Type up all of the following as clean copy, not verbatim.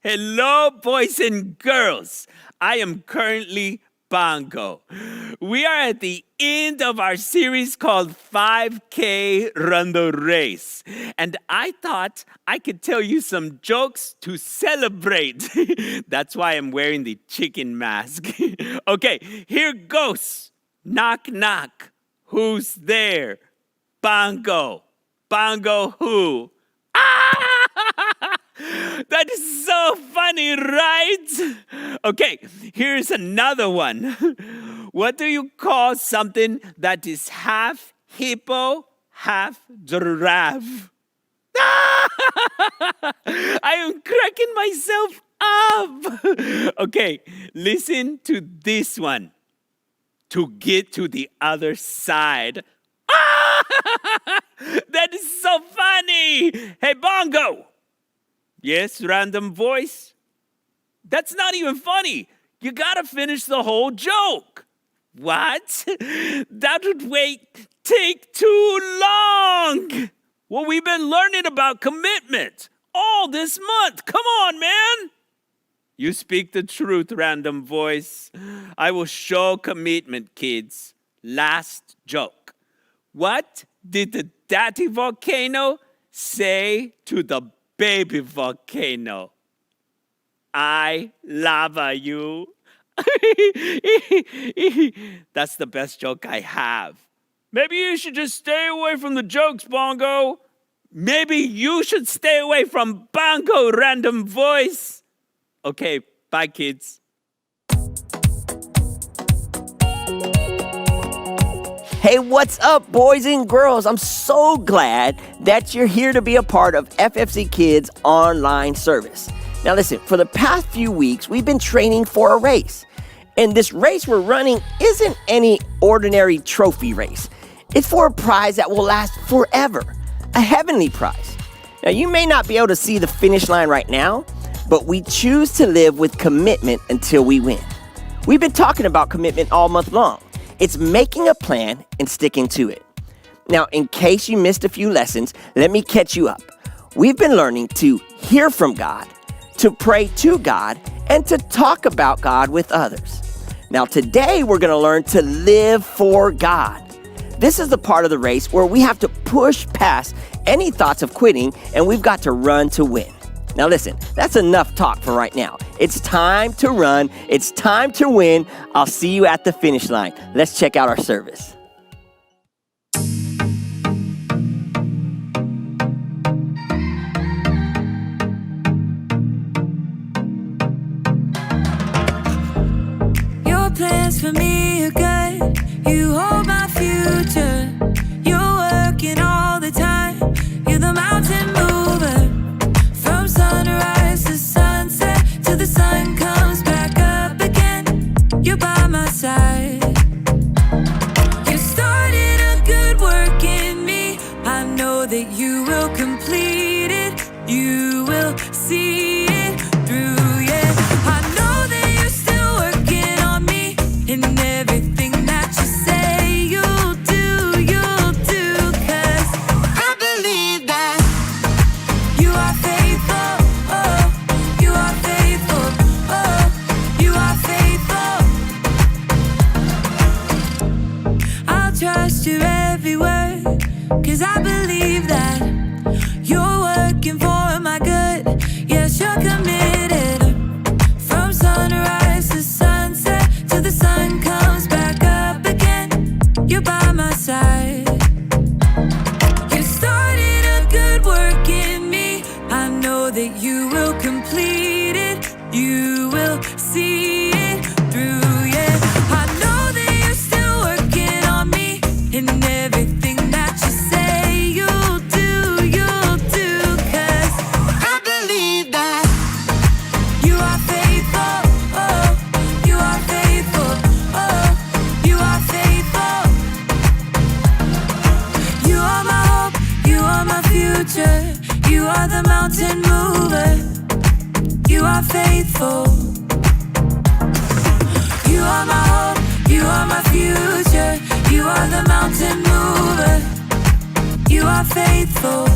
Hello, boys and girls. I am currently Bongo. We are at the end of our series called 5K Run the Race. And I thought I could tell you some jokes to celebrate. That's why I'm wearing the chicken mask. Okay, here goes. Knock, knock. Who's there? Bongo. Bongo who? That is so funny, right? Okay, here's another one. What do you call something that is half hippo, half giraffe? I am cracking myself up. Okay, listen to this one. To get to the other side. That is so funny. Hey, Bongo. Yes, random voice? That's not even funny. You gotta finish the whole joke. What? That would take too long. Well, we've been learning about commitment all this month. Come on, man. You speak the truth, random voice. I will show commitment, kids. Last joke. What did the daddy volcano say to the baby volcano? I lava you. That's the best joke I have. Maybe you should just stay away from the jokes, Bongo. Maybe you should stay away from Bongo, random voice. Okay, bye, kids. Hey, what's up, boys and girls? I'm so glad that you're here to be a part of ffcKIDs online service. Now listen, for the past few weeks, we've been training for a race. And this race we're running isn't any ordinary trophy race. It's for a prize that will last forever, a heavenly prize. Now, you may not be able to see the finish line right now, but we choose to live with commitment until we win. We've been talking about commitment all month long. It's making a plan and sticking to it. Now, in case you missed a few lessons, let me catch you up. We've been learning to hear from God, to pray to God, and to talk about God with others. Now, today we're going to learn to live for God. This is the part of the race where we have to push past any thoughts of quitting, and we've got to run to win. Now listen, that's enough talk for right now. It's time to run. It's time to win. I'll see you at the finish line. Let's check out our service. Your plans for me are good. You hold my future. You're working all the time. You're the mountain mover. From sunrise to sunset, till the sun comes back up again, you're by my side. You started a good work in me. I know that you will complete it. You will see it through, yeah. I know that you're still working on me, and everything that you say you'll do, 'cause I believe that you are faithful, oh, you are faithful, oh, you are faithful. 'cause I believe that you're working for my good. Yes, you're committed. From sunrise to sunset, till the sun comes back up again, you're by my side. You started a good work in me. I know that you will complete it. You will see it through, yeah. I know that you're still working on me, and everything that you say you'll do, 'cause I believe that you are faithful, oh, you are faithful, oh, you are faithful. You are my hope, you are my future, you are the mountain mover, you are faithful. You are my hope, you are my future, you are the mountain mover, you are faithful.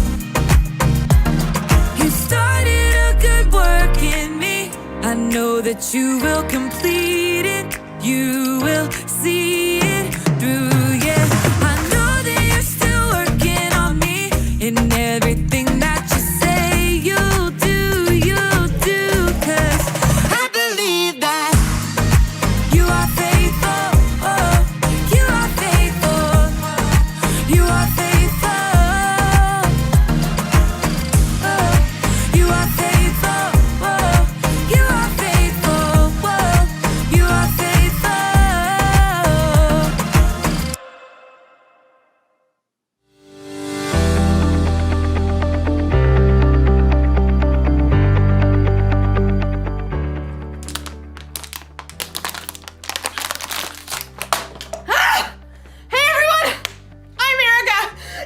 You started a good work in me. I know that you will complete it. You will see it through, yeah. I know that you're still working on me, and everything that you say you'll do, 'cause I believe that you are faithful, oh, you are faithful, you are faithful, oh, you are faithful, oh, you are faithful, oh, you are faithful. Hey everyone! I'm Erica,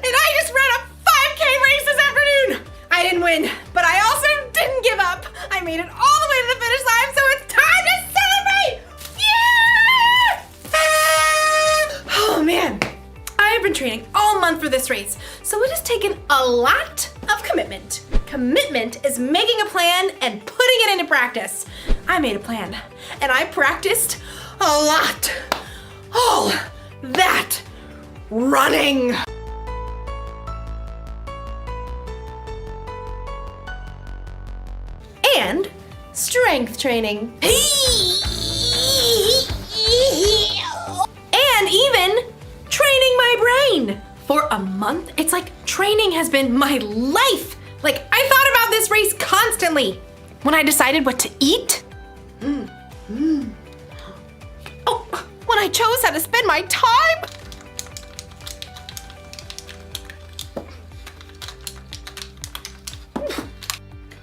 and I just ran a 5K race this afternoon! I didn't win, but I also didn't give up. I made it all the way to the finish line, so it's time to celebrate! Yeah! Oh man, I have been training all month for this race, so it has taken a lot of commitment. Commitment is making a plan and putting it into practice. I made a plan, and I practiced a lot. All that running. And strength training. And even training my brain. For a month, it's like training has been my life. Like, I thought about this race constantly. When I decided what to eat. Oh, when I chose how to spend my time.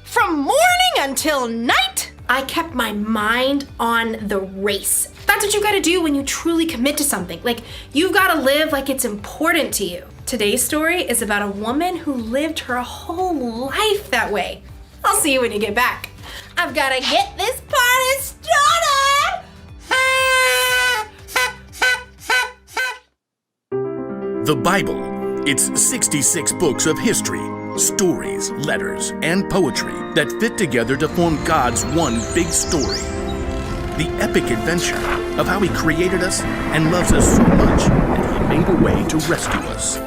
From morning until night, I kept my mind on the race. That's what you gotta do when you truly commit to something. Like, you've gotta live like it's important to you. Today's story is about a woman who lived her whole life that way. I'll see you when you get back. I've gotta get this party started! The Bible. It's 66 books of history, stories, letters, and poetry that fit together to form God's one big story. The epic adventure of how He created us and loves us so much that He made a way to rescue us.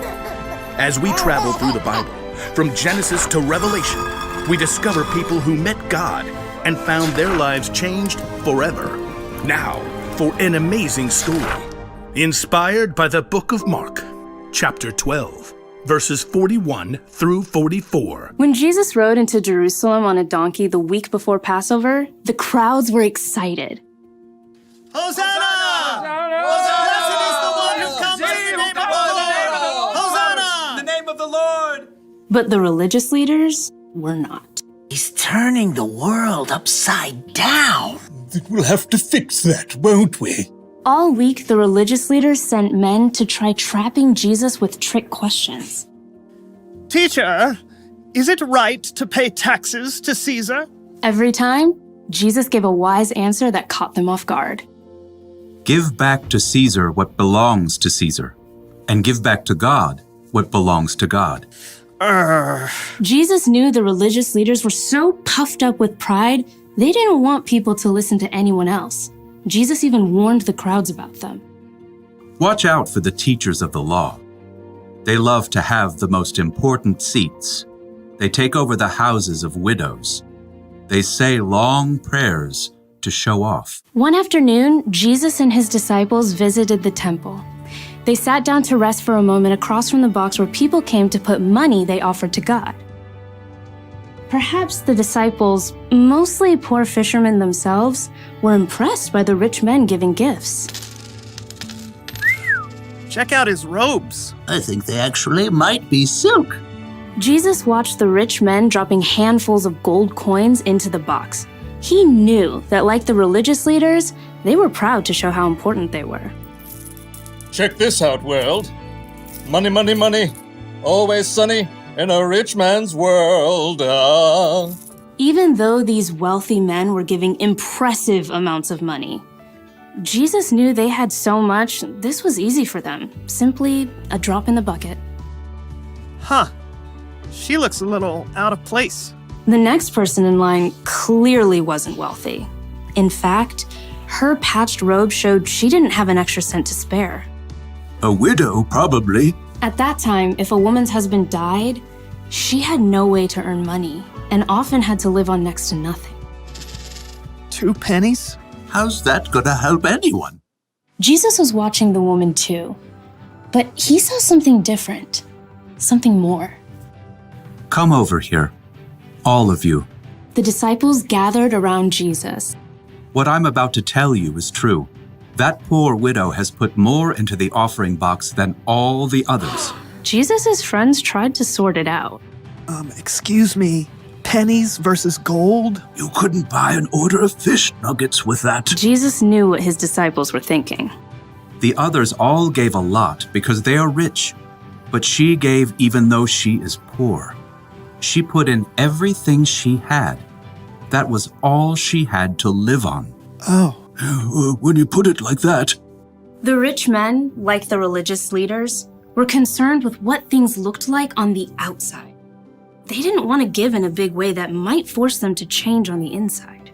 As we travel through the Bible, from Genesis to Revelation, we discover people who met God and found their lives changed forever. Now, for an amazing story, inspired by the book of Mark, chapter 12, verses 41 through 44. When Jesus rode into Jerusalem on a donkey the week before Passover, the crowds were excited. Hosanna! Blessed is the one who comes in the name of the Lord! Hosanna! In the name of the Lord! But the religious leaders were not. He's turning the world upside down. We'll have to fix that, won't we? All week, the religious leaders sent men to try trapping Jesus with trick questions. Teacher, is it right to pay taxes to Caesar? Every time, Jesus gave a wise answer that caught them off guard. Give back to Caesar what belongs to Caesar, and give back to God what belongs to God. Jesus knew the religious leaders were so puffed up with pride, they didn't want people to listen to anyone else. Jesus even warned the crowds about them. Watch out for the teachers of the law. They love to have the most important seats. They take over the houses of widows. They say long prayers to show off. One afternoon, Jesus and his disciples visited the temple. They sat down to rest for a moment across from the box where people came to put money they offered to God. Perhaps the disciples, mostly poor fishermen themselves, were impressed by the rich men giving gifts. Check out his robes. I think they actually might be silk. Jesus watched the rich men dropping handfuls of gold coins into the box. He knew that, like the religious leaders, they were proud to show how important they were. Check this out, world. Money, money, money. Always sunny in a rich man's world. Even though these wealthy men were giving impressive amounts of money, Jesus knew they had so much, this was easy for them. Simply a drop in the bucket. Huh. She looks a little out of place. The next person in line clearly wasn't wealthy. In fact, her patched robe showed she didn't have an extra cent to spare. A widow, probably. At that time, if a woman's husband died, she had no way to earn money and often had to live on next to nothing. 2 pennies? How's that gonna help anyone? Jesus was watching the woman too, but he saw something different, something more. Come over here, all of you. The disciples gathered around Jesus. What I'm about to tell you is true. That poor widow has put more into the offering box than all the others. Jesus' friends tried to sort it out. Excuse me, pennies versus gold? You couldn't buy an order of fish nuggets with that. Jesus knew what his disciples were thinking. The others all gave a lot because they are rich, but she gave even though she is poor. She put in everything she had. That was all she had to live on. Oh. When you put it like that. The rich men, like the religious leaders, were concerned with what things looked like on the outside. They didn't want to give in a big way that might force them to change on the inside.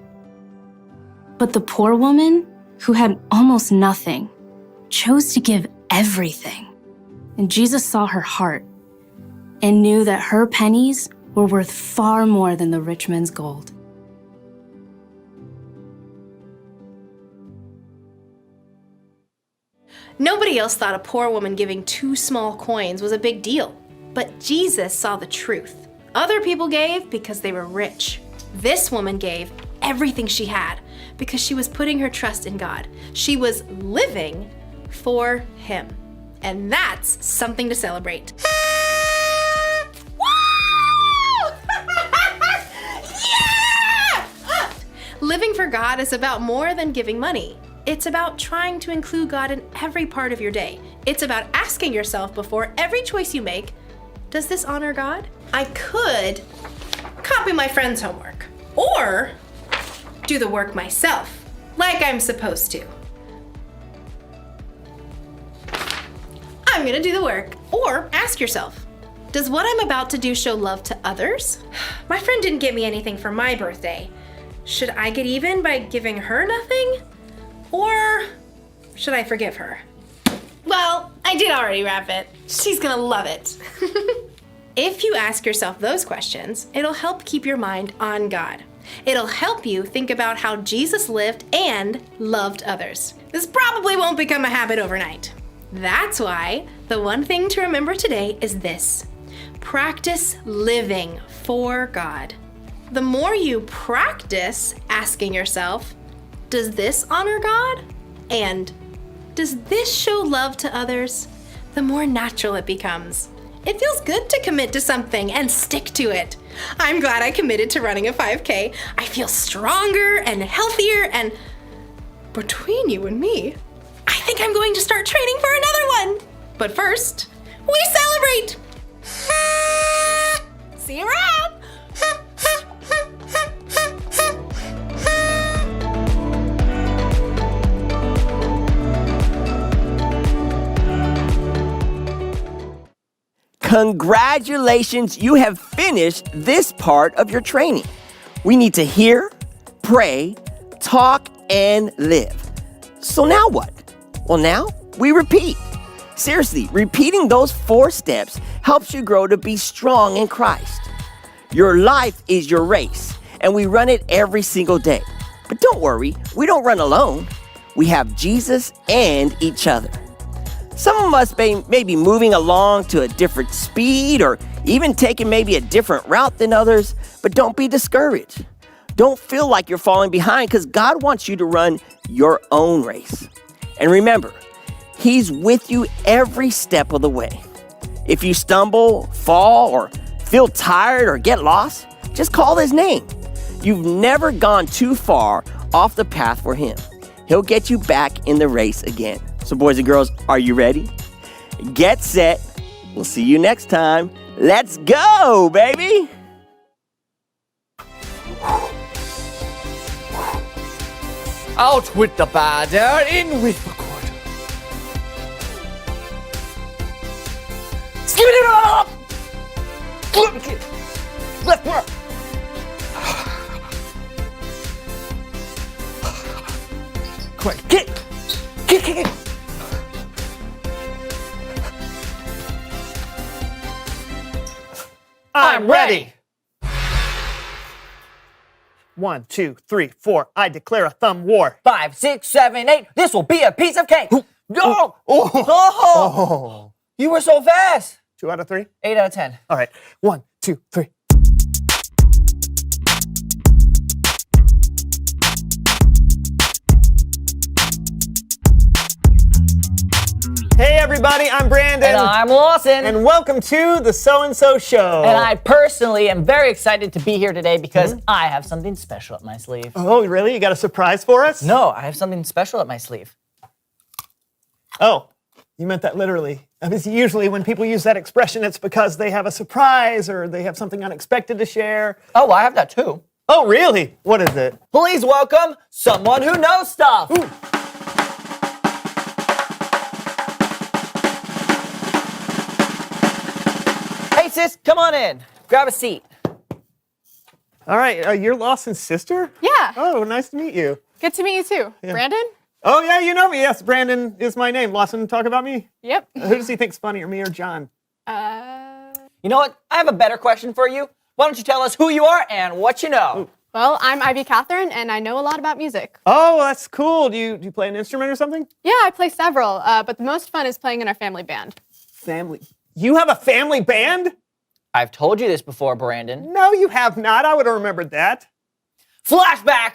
But the poor woman, who had almost nothing, chose to give everything. And Jesus saw her heart and knew that her pennies were worth far more than the rich men's gold. Nobody else thought a poor woman giving 2 small coins was a big deal. But Jesus saw the truth. Other people gave because they were rich. This woman gave everything she had because she was putting her trust in God. She was living for Him. And that's something to celebrate. Yeah! Living for God is about more than giving money. It's about trying to include God in every part of your day. It's about asking yourself before every choice you make, does this honor God? I could copy my friend's homework or do the work myself, like I'm supposed to. I'm gonna do the work. Or ask yourself, does what I'm about to do show love to others? My friend didn't get me anything for my birthday. Should I get even by giving her nothing? Or should I forgive her? Well, I did already wrap it. She's gonna love it. If you ask yourself those questions, it'll help keep your mind on God. It'll help you think about how Jesus lived and loved others. This probably won't become a habit overnight. That's why the one thing to remember today is this: practice living for God. The more you practice asking yourself, does this honor God? And does this show love to others? The more natural it becomes. It feels good to commit to something and stick to it. I'm glad I committed to running a 5K. I feel stronger and healthier, and between you and me, I think I'm going to start training for another one. But first, we celebrate! See you around! Congratulations, you have finished this part of your training. We need to hear, pray, talk, and live. So now what? Well, now we repeat. Seriously, repeating those 4 steps helps you grow to be strong in Christ. Your life is your race, and we run it every single day. But don't worry, we don't run alone. We have Jesus and each other. Some of us may be moving along to a different speed or even taking maybe a different route than others, but don't be discouraged. Don't feel like you're falling behind because God wants you to run your own race. And remember, He's with you every step of the way. If you stumble, fall, or feel tired or get lost, just call His name. You've never gone too far off the path for Him. He'll get you back in the race again. So boys and girls, are you ready? Get set. We'll see you next time. Let's go, baby! Out with the bad air, in with the good. Give it up! Left work. Come on, kick. I'm ready. 1, 2, 3, 4. I declare a thumb war. 5, 6, 7, 8. This will be a piece of cake. Oh. You were so fast. 2 out of 3. 8 out of 10. All right. 1, 2, 3. Hey everybody, I'm Brandon. And I'm Lawson. And welcome to the So-and-So Show. And I personally am very excited to be here today because I have something special up my sleeve. Oh, really? You got a surprise for us? No, I have something special up my sleeve. Oh, you meant that literally. I mean, usually when people use that expression, it's because they have a surprise or they have something unexpected to share. Oh, I have that too. Oh, really? What is it? Please welcome someone who knows stuff. Ooh. Hey, sis, come on in. Grab a seat. All right, you're Lawson's sister? Yeah. Oh, nice to meet you. Good to meet you too. Yeah. Brandon? Oh, yeah, you know me. Yes, Brandon is my name. Lawson, talk about me? Yep. Who does he think's funnier, me or John? You know what? I have a better question for you. Why don't you tell us who you are and what you know? Ooh. Well, I'm Ivy Catherine, and I know a lot about music. Oh, that's cool. Do you play an instrument or something? Yeah, I play several, but the most fun is playing in our family band. Family. You have a family band? I've told you this before, Brandon. No, you have not. I would have remembered that. Flashback!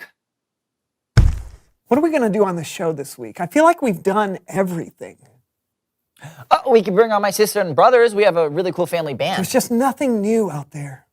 What are we going to do on the show this week? I feel like we've done everything. Oh, we can bring on my sister and brothers. We have a really cool family band. There's just nothing new out there.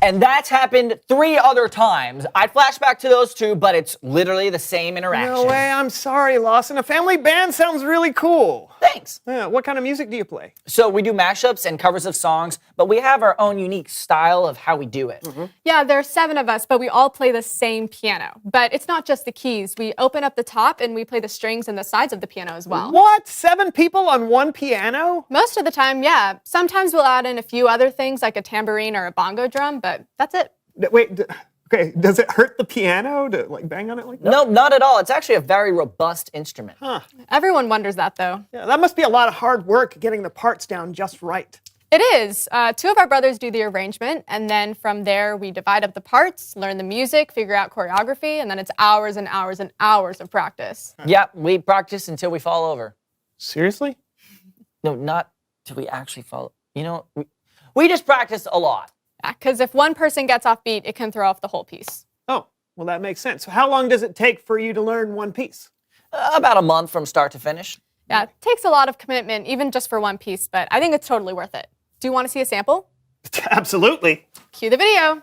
And that's happened 3 other times. I'd flash back to those 2, but it's literally the same interaction. No way. I'm sorry, Lawson. A family band sounds really cool. Thanks. Yeah, what kind of music do you play? So we do mashups and covers of songs, but we have our own unique style of how we do it. Yeah, there are 7 of us, but we all play the same piano. But it's not just the keys. We open up the top and we play the strings and the sides of the piano as well. What? 7 people on one piano? Most of the time, yeah. Sometimes we'll add in a few other things like a tambourine or a bongo drum, but that's it. Wait, okay, does it hurt the piano to like bang on it like that? No, not at all. It's actually a very robust instrument. Huh. Everyone wonders that, though. Yeah, that must be a lot of hard work getting the parts down just right. It is. 2 of our brothers do the arrangement, and then from there we divide up the parts, learn the music, figure out choreography, and then it's hours and hours and hours of practice. Yeah, we practice until we fall over. Seriously? No, not till we actually fall. You know, we just practice a lot. Because if one person gets off beat, it can throw off the whole piece. Oh, well, that makes sense. So how long does it take for you to learn one piece? About a month from start to finish. Yeah, it takes a lot of commitment, even just for one piece, but I think it's totally worth it. Do you want to see a sample? Absolutely. Cue the video.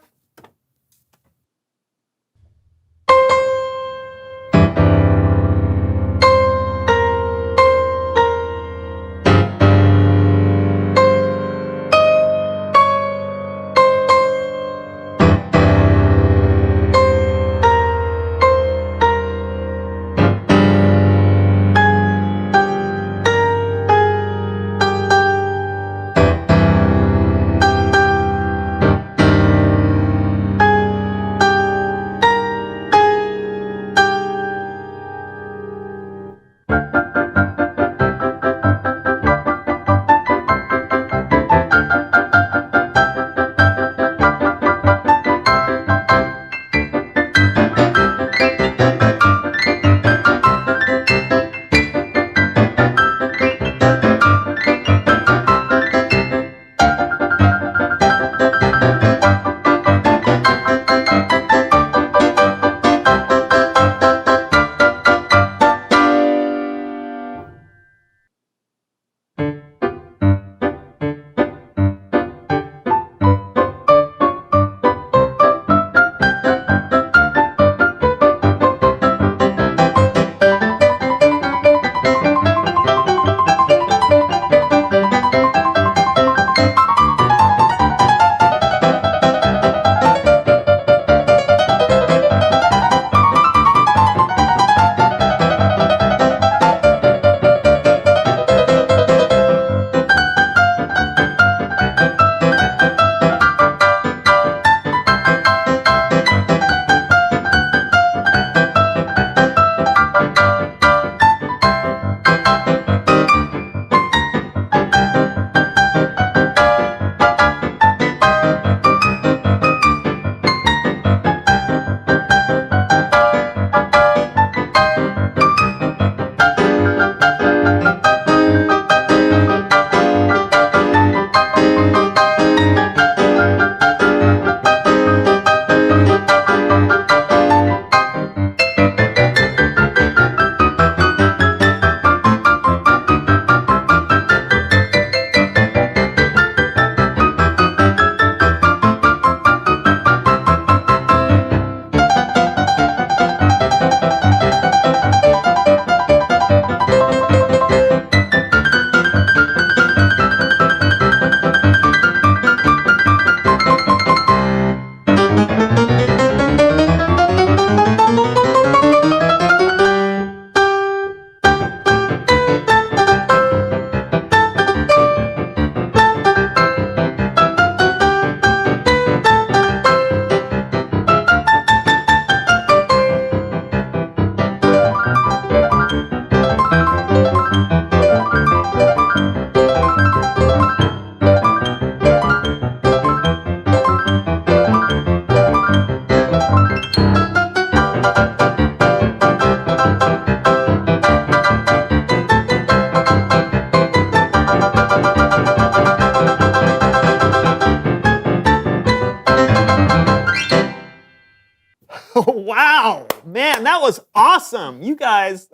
That was awesome. You guys,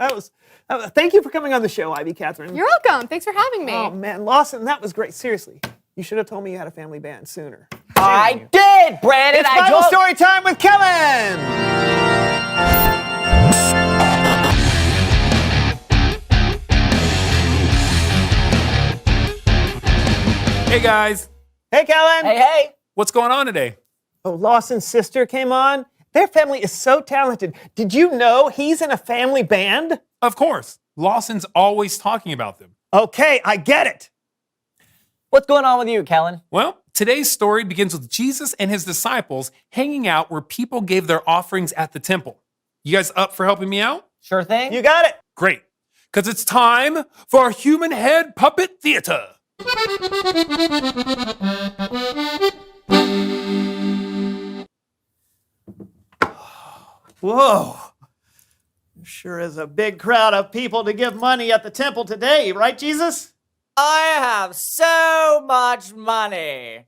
thank you for coming on the show, Ivy Catherine. You're welcome. Thanks for having me. Oh, man, Lawson, that was great. Seriously, you should have told me you had a family band sooner. I did, Brandon. It's Bible story time with Kellen. Hey, guys. Hey, Kellen. Hey. What's going on today? Oh, Lawson's sister came on. Their family is so talented. Did you know he's in a family band? Of course. Lawson's always talking about them. Okay, I get it. What's going on with you, Kellen? Well, today's story begins with Jesus and his disciples hanging out where people gave their offerings at the temple. You guys up for helping me out? Sure thing. You got it. Great. Because it's time for human head puppet theater. Whoa. There sure is a big crowd of people to give money at the temple today, right, Jesus? I have so much money.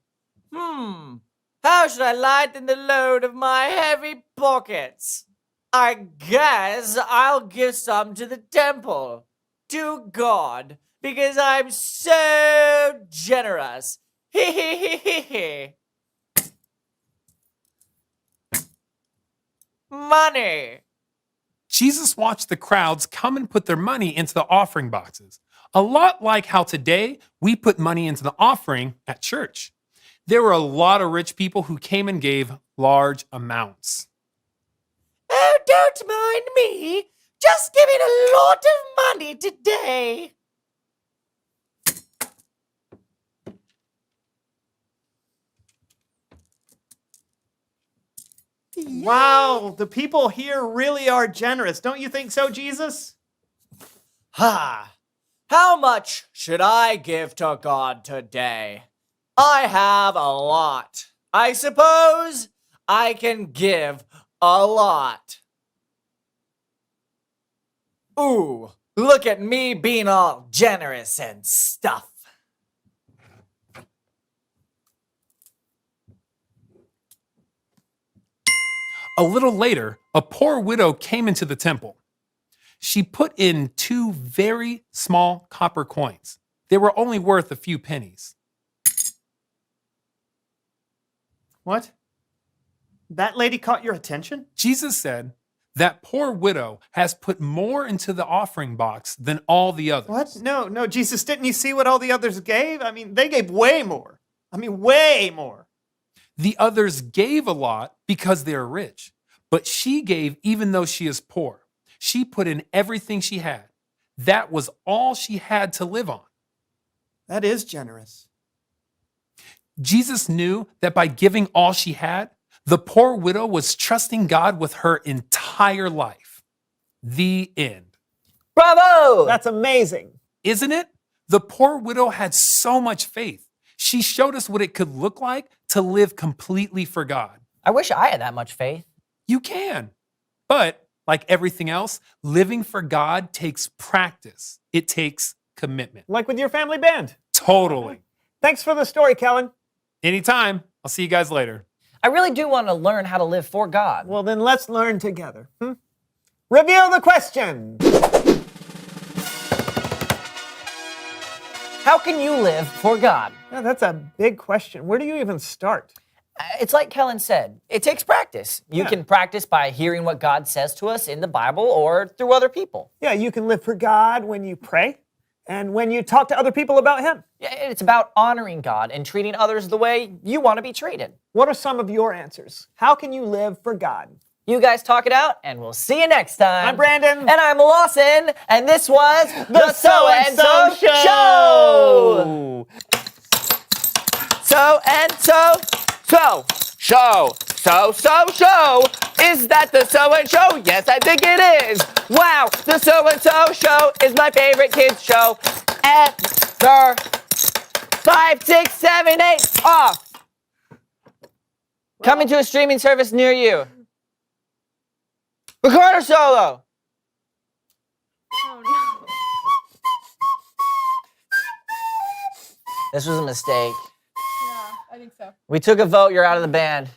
How should I lighten the load of my heavy pockets? I guess I'll give some to the temple, to God, because I'm so generous. Hee hee hee hee hee. Money. Jesus watched the crowds come and put their money into the offering boxes, a lot like how today we put money into the offering at church. There were a lot of rich people who came and gave large amounts. Oh, don't mind me. Just giving a lot of money today. Wow, the people here really are generous. Don't you think so, Jesus? How much should I give to God today? I have a lot. I suppose I can give a lot. Ooh, look at me being all generous and stuff. A little later, a poor widow came into the temple. She put in 2 very small copper coins. They were only worth a few pennies. What? That lady caught your attention? Jesus said, that poor widow has put more into the offering box than all the others. What? No, Jesus, didn't you see what all the others gave? I mean, they gave way more. Way more. The others gave a lot because they are rich, but she gave even though she is poor. She put in everything she had. That was all she had to live on. That is generous. Jesus knew that by giving all she had, the poor widow was trusting God with her entire life. The end. Bravo! That's amazing. Isn't it? The poor widow had so much faith. She showed us what it could look like to live completely for God. I wish I had that much faith. You can. But like everything else, living for God takes practice. It takes commitment. Like with your family band. Totally. Thanks for the story, Kellen. Anytime. I'll see you guys later. I really do want to learn how to live for God. Well, then let's learn together. Reveal the question. How can you live for God? Yeah, that's a big question. Where do you even start? It's like Kellen said, it takes practice. You can practice by hearing what God says to us in the Bible or through other people. Yeah, you can live for God when you pray and when you talk to other people about Him. Yeah, it's about honoring God and treating others the way you want to be treated. What are some of your answers? How can you live for God? You guys talk it out, and we'll see you next time. I'm Brandon. And I'm Lawson, and this was the So-and-So Show! So-and-so show. Is that the So-and-Show? Yes, I think it is. Wow, the So-and-So Show is my favorite kids show ever. 5, 6, 7, 8, off. Coming to a streaming service near you. Recorder solo. Oh no. This was a mistake. Yeah, I think so. We took a vote, you're out of the band.